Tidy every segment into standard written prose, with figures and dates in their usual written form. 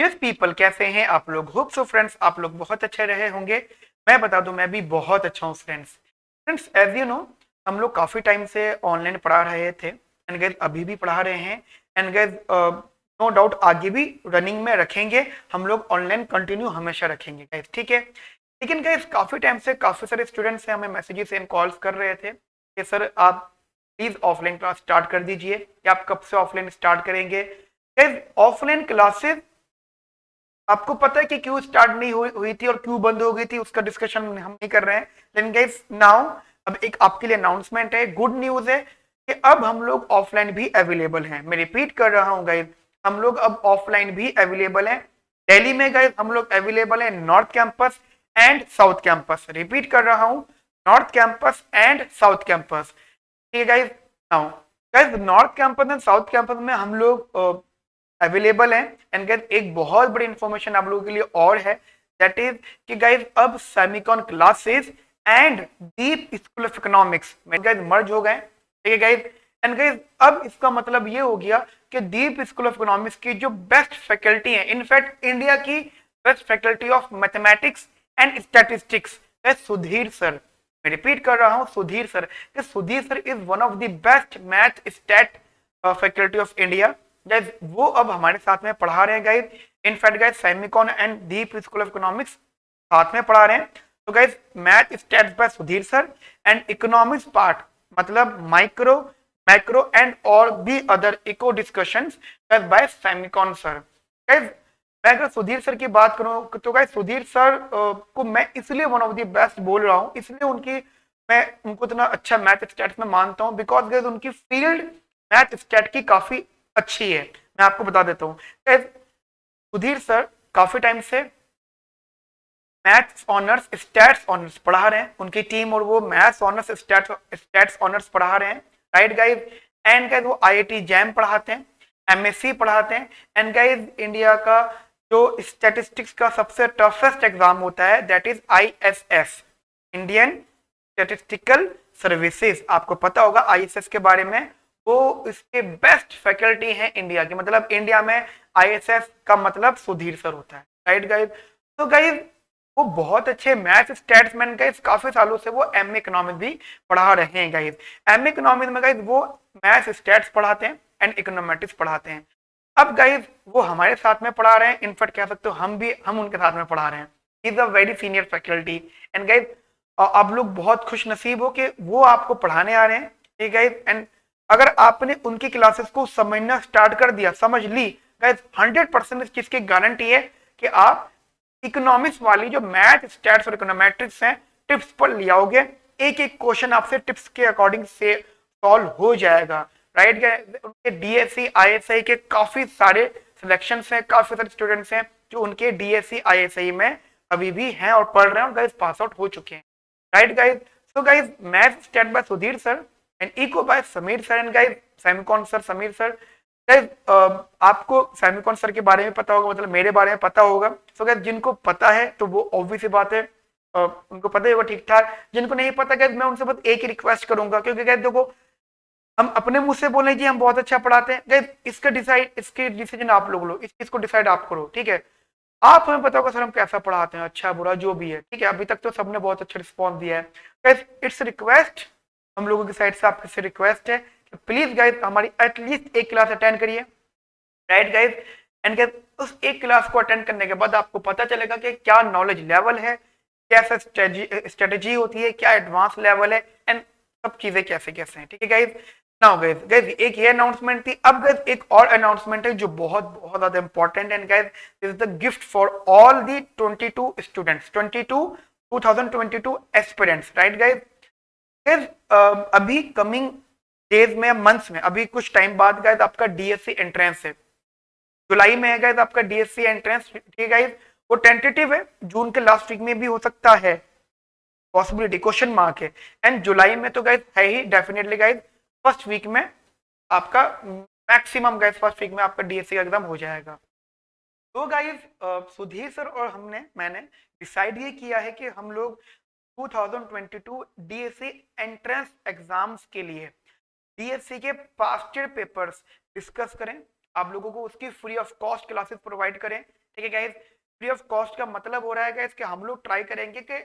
Yes people, कैसे हैं आप लोग? होप सो फ्रेंड्स आप लोग बहुत अच्छे रहे होंगे। मैं बता दूं, मैं भी बहुत अच्छा हूँ friends. Friends as you know, हम लोग काफी टाइम से ऑनलाइन पढ़ा रहे थे एंड गाइस अभी भी पढ़ा रहे हैं एंड गाइस नो डाउट आगे भी रनिंग में रखेंगे। हम लोग ऑनलाइन कंटिन्यू हमेशा रखेंगे गाइस, ठीक है। लेकिन गाइस काफी टाइम से काफी सारे स्टूडेंट्स से हमें मैसेजेस एंड कॉल्स कर रहे थे कि सर आप प्लीज ऑफलाइन क्लास स्टार्ट कर दीजिए, या आप कब से ऑफलाइन स्टार्ट करेंगे। गाइस ऑफलाइन क्लासेस आपको पता है कि क्यों स्टार्ट नहीं हुई थी और क्यों बंद हो गई थी, उसका डिस्कशन हम नहीं कर रहे हैं। लेकिन गाइस नाउ अब एक आपके लिए अनाउंसमेंट है, गुड न्यूज है कि अब हम लोग ऑफलाइन भी अवेलेबल हैं। मैं रिपीट कर रहा हूं गाइस, हम लोग अब ऑफलाइन भी अवेलेबल हैं। दिल्ली में गाइस हम लोग अवेलेबल हैं north campus and south campus. Repeat कर रहा हूं, north campus and south campus. ठीक है guys. Now guys north campus and south campus में हम लोग अवेलेबल है। एंड गाइस एक बहुत बड़ी इंफॉर्मेशन आप लोगों के लिए और है, दैट इज कि गाइस अब Semicon classes and deep school of economics में गाइस मर्ज हो गए। ठीक है गाइस। एंड गाइस अब इसका मतलब ये हो गया कि डीप स्कूल ऑफ इकोनॉमिक्स की जो बेस्ट फैकल्टी है, इनफैक्ट इंडिया की best faculty of mathematics and statistics, Sudhir sir. मैं रिपीट कर रहा हूं, Sudhir sir. Sudhir sir is one of the best math stat faculty of India. Guys वो अब हमारे साथ में पढ़ा रहे हैं guys. In fact guys semicon and deep school of economics साथ में पढ़ा रहे हैं। तो guys math stats by Sudhir sir and economics part मतलब माइक्रो मैक्रो एंड और भी other eco discussions by semicon sir. Guys मैं अगर सुधीर सर की बात करूं तो गाइस सुधीर सर को मैं इसलिए वन ऑफ द बेस्ट बोल रहा हूं, इसलिए उनकी मैं उनको इतना अच्छा मैथ स्टैट्स में मानता हूं बिकॉज गाइस उनकी फील्ड मैथ स्टैट की काफी अच्छी है। मैं आपको बता देता हूँ सुधीर सर काफी टाइम से मैथ्स ऑनर्स स्टैट्स ऑनर्स पढ़ा रहे हैं, उनकी टीम और वो मैथ्स ऑनर्स स्टैट्स ऑनर्स पढ़ा रहे हैं, राइट गाइस। एंड गाइस वो आईआईटी जैम पढ़ाते हैं, एमएससी पढ़ाते हैं। एंड गाइस इंडिया का जो स्टैटिस्टिक्स का सबसे टफेस्ट एग्जाम होता है that is ISS, Indian statistical services. आपको पता होगा आईएसएस के बारे में, वो इसके बेस्ट फैकल्टी हैं इंडिया की। मतलब इंडिया में आईएसएस का मतलब सुधीर सर होता है, राइट गाइस। तो गाइस वो बहुत अच्छे मैथ स्टैट्समैन गाइस, काफी सालों से वो एमए इकोनॉमिक्स भी पढ़ा रहे हैं गाइस। एमए इकोनॉमिक्स में गाइस वो मैथ स्टैट्स पढ़ाते हैं एंड इकोनॉमेटिक्स पढ़ाते हैं। अब गाइस वो हमारे साथ में पढ़ा रहे हैं, इनफैक्ट कह सकते हो हम उनके साथ में पढ़ा रहे हैं। Is a very senior faculty and guys आप लोग बहुत खुश नसीब हो कि वो आपको पढ़ाने आ रहे हैं, ठीक है। एंड अगर आपने उनकी क्लासेस को समझना स्टार्ट कर दिया, समझ ली गाइस, 100% इस चीज की गारंटी है कि आप इकोनॉमिक्स वाली जो मैथ स्टैट्स और इकोनॉमेट्रिक्स हैं टिप्स पर ले आओगे। एक एक क्वेश्चन आपसे टिप्स के अकॉर्डिंग से सॉल्व हो जाएगा, राइट। उनके डीएससी आईएसआई के काफी सारे सिलेक्शंस हैं, काफी सारे स्टूडेंट्स हैं जो उनके डीएससी आईएसआई में अभी भी हैं और पढ़ रहे हैं और गाइस पास आउट हो चुके हैं, right guys. So guys math stat by Sudhir sir and eco by Sameer sir and guys semicon sir Sameer sir. Guys आपको सेमिकॉन सर के बारे में पता होगा, मतलब मेरे बारे में पता होगा। सो गाइस जिनको पता है तो वो ऑब्वियस बात है, उनको पता ही होगा ठीक ठाक। जिनको नहीं पता गाइस मैं उनसे बस एक ही रिक्वेस्ट करूंगा, क्योंकि गाइस देखो हम अपने मुंह से बोले जी हम बहुत अच्छा पढ़ाते हैं गाइस, इसके डिसीजन आप लोग लो, इस चीज को डिसाइड आप करो, ठीक है। आप हमें बताओगे सर हम कैसा पढ़ाते हैं, अच्छा बुरा जो भी है, ठीक है। अभी तक तो सबने बहुत अच्छा रिस्पॉन्स दिया है गाइस। इट्स रिक्वेस्ट, हम लोगों की साइड से आपसे रिक्वेस्ट है कि प्लीज गाइस हमारी एटलीस्ट एक क्लास अटेंड करिए, राइट गाइस। एंड गाइस उस एक क्लास को अटेंड करने के बाद आपको पता चलेगा कि क्या नॉलेज लेवल है, कैसा स्ट्रेटेजी होती है, क्या एडवांस लेवल है एंड सब चीजें कैसे कैसे हैं, ठीक है गाइस। नाउ गाइस एक ये अनाउंसमेंट थी। अब गाइस एक और अनाउंसमेंट है जो बहुत बहुत ज्यादा इंपॉर्टेंट है guys. This is the gift for all the 22 students, 2022 aspirants, right guys. Guys अभी कमिंग डेज में, मंथ्स में, अभी कुछ टाइम बाद गाइस आपका डीएससी एंट्रेंस है, जुलाई में है गाइस आपका डीएससी एंट्रेंस, ठीक है गाइस। वो टेंटेटिव है, जून के लास्ट वीक में भी हो सकता है, पॉसिबिलिटी क्वेश्चन मार्क है। एंड जुलाई में तो गाइस है ही डेफिनेटली गाइस, फर्स्ट वीक में आपका मैक्सिमम गाइस फर्स्ट वीक में आपका डीएससी का एग्जाम हो जाएगा। तो गाइस सुधीर सर और मैंने डिसाइड ये किया है कि हम लोग 2022 डीएससी एंट्रेंस एग्जाम्स के लिए डीएससी के पास्ट ईयर पेपर्स डिस्कस करें आप लोगों को उसकी free of cost classes provide करें। ठीक है गाइज, फ्री ऑफ कॉस्ट का मतलब हो रहा है गाइज कि हम लोग ट्राई करेंगे कि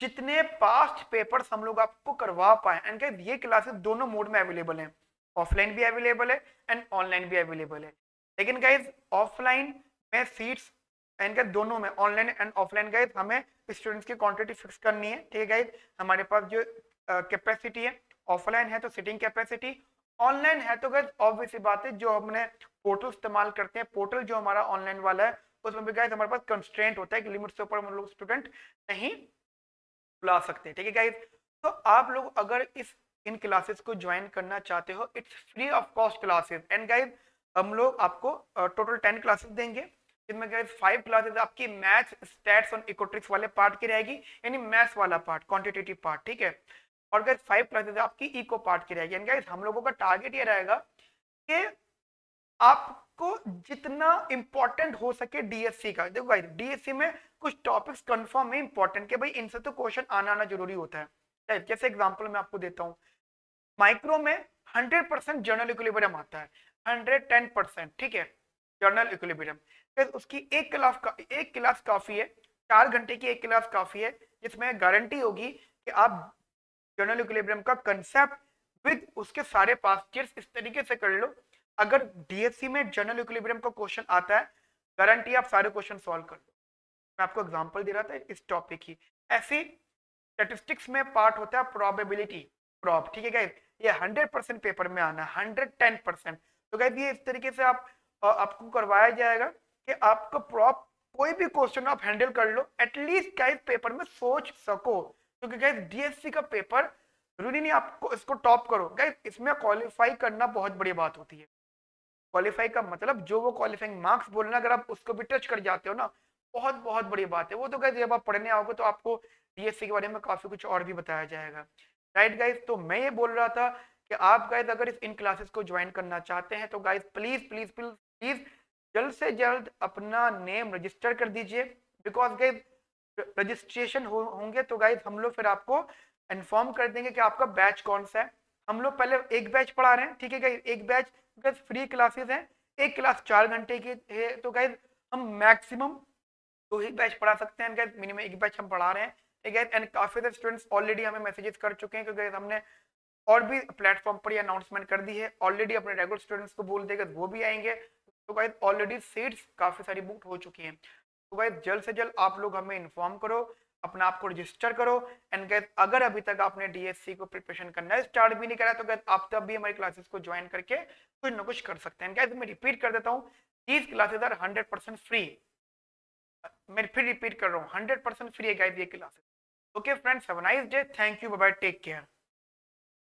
जितने पास्ट पेपर्स हम लोग आपको करवा पाए। एंड गाइज ये क्लासेस दोनों मोड में अवेलेबल हैं, ऑफलाइन भी अवेलेबल है एंड ऑनलाइन भी अवेलेबल है। लेकिन गाइज ऑफलाइन में सीट्स एंड गाइज दोनों में, ऑनलाइन एंड ऑफलाइन गाइज, हमें स्टूडेंट्स की क्वांटिटी फिक्स करनी है। ठीक है गाइज, हमारे पास जो कैपेसिटी है, ऑफलाइन है तो सिटिंग कैपेसिटी, ऑनलाइन है तो गाइज ऑब्वियस सी बात है जो हमने पोर्टल इस्तेमाल करते हैं, पोर्टल जो हमारा ऑनलाइन वाला है उसमें भी गाइज हमारे पास कंस्ट्रेंट होता है कि लिमिट से ऊपर हम लोग स्टूडेंट नहीं बुला सकते। ठीक है गाइज, तो आप लोग अगर इस इन क्लासेस को ज्वाइन करना चाहते हो, it's free of cost classes. And guys हम लोग आपको टोटल 10 क्लासेस देंगे, जिनमें गाइज 5 क्लासेस आपकी मैथ्स, स्टैट्स और इकोट्रिक्स वाले पार्ट की रहेगी, यानी मैथ्स वाला पार्ट, क्वांटिटेटिव पार्ट। ठीक है, और गाइज 5 क्लासेस आपकी इको पार्ट की रहेगी। एंड गाइज हम लोगों का टारगेट ये रहेगा कि आपको जितना इंपॉर्टेंट हो सके डीएससी का। देखो भाई, डीएससी में कुछ टॉपिक्स कंफर्म है इंपॉर्टेंट के भाई इनसे तो क्वेश्चन आना जरूरी होता है। जैसे एग्जांपल मैं आपको देता हूं, माइक्रो में 100% जर्नल इक्विलिब्रियम आता है, 110%। ठीक है, जर्नल इक्विलिब्रियम, फिर उसकी एक क्लास काफी है, 4 घंटे की एक क्लास काफी है, जिसमें गारंटी होगी कि आप जर्नल इक्विलिब्रियम का कंसेप्ट विद उसके सारे पास्ट ईयर्स इस तरीके से कर लो, अगर डीएससी में जनरल इक्विलिब्रियम का क्वेश्चन आता है, गारंटी आप सारे क्वेश्चन सॉल्व कर लो। मैं आपको एग्जांपल दे रहा था इस टॉपिक की। ऐसी स्टैटिस्टिक्स में पार्ट होता है प्रोबेबिलिटी, प्रॉब। ठीक है गाइस, ये 100% पेपर में आना है, 110%। तो गाइस ये इस तरीके से आपको करवाया जाएगा कि आपको प्रॉब कोई भी क्वेश्चन आप हैंडल कर लो, एटलीस्ट गाइस पेपर में सोच सको। क्योंकि गाइस डीएससी का पेपर जरूरी नहीं आपको इसको टॉप करो गाइस, इसमें क्वालिफाई करना बहुत बड़ी बात होती है। क्वालिफाई का मतलब जो वो क्वालिफाइंग मार्क्स बोलना, अगर आप उसको भी टच कर जाते हो ना, बहुत बहुत बड़ी बात है वो। तो गाइस जब आप पढ़ने आओगे तो आपको डीएससी के बारे में काफी कुछ और भी बताया जाएगा। राइट गाइस, तो मैं ये बोल रहा था कि आप गाइस अगर इन क्लासेस को ज्वाइन करना चाहते हैं तो guys please please please please जल्द से जल्द अपना नेम रजिस्टर कर दीजिए। बिकॉज गाइस रजिस्ट्रेशन होंगे तो गाइस हम लोग फिर आपको इन्फॉर्म कर देंगे कि आपका बैच कौन सा है। हम लोग पहले एक बैच पढ़ा रहे हैं, ठीक है गाइस, एक बैच गाइस फ्री क्लासेस हैं, एक क्लास 4 घंटे की है, तो गाइस हम मैक्सिमम 2 ही बैच पढ़ा सकते हैं गाइस, मिनिमम एक बैच हम पढ़ा रहे हैं। ठीक है, एंड काफी सारे स्टूडेंट्स ऑलरेडी हमें मैसेजेस कर चुके हैं, क्योंकि हमने और भी प्लेटफॉर्म पर अनाउंसमेंट कर दी है ऑलरेडी, अपने रेगुलर स्टूडेंट्स को बोल देगा वो भी आएंगे। तो गाइस ऑलरेडी सीट्स काफी सारी बुक हो चुकी हैं। तो गाइस जल्द से जल्द आप लोग हमें इन्फॉर्म करो, अपना आप को रजिस्टर करो। एंड गाइस अगर अभी तक आपने डीएससी को प्रिपरेशन करना स्टार्ट भी नहीं करा तो गाइस आप तब भी हमारी क्लासेस को ज्वाइन करके कुछ ना कुछ कर सकते हैं। गाइस मैं रिपीट कर देता हूँ, these क्लासेस आर 100% फ्री। मैं फिर रिपीट कर रहा हूँ, 100% फ्री है गाइस ये classes. Okay friends, have a nice day, thank you, bye bye, take care.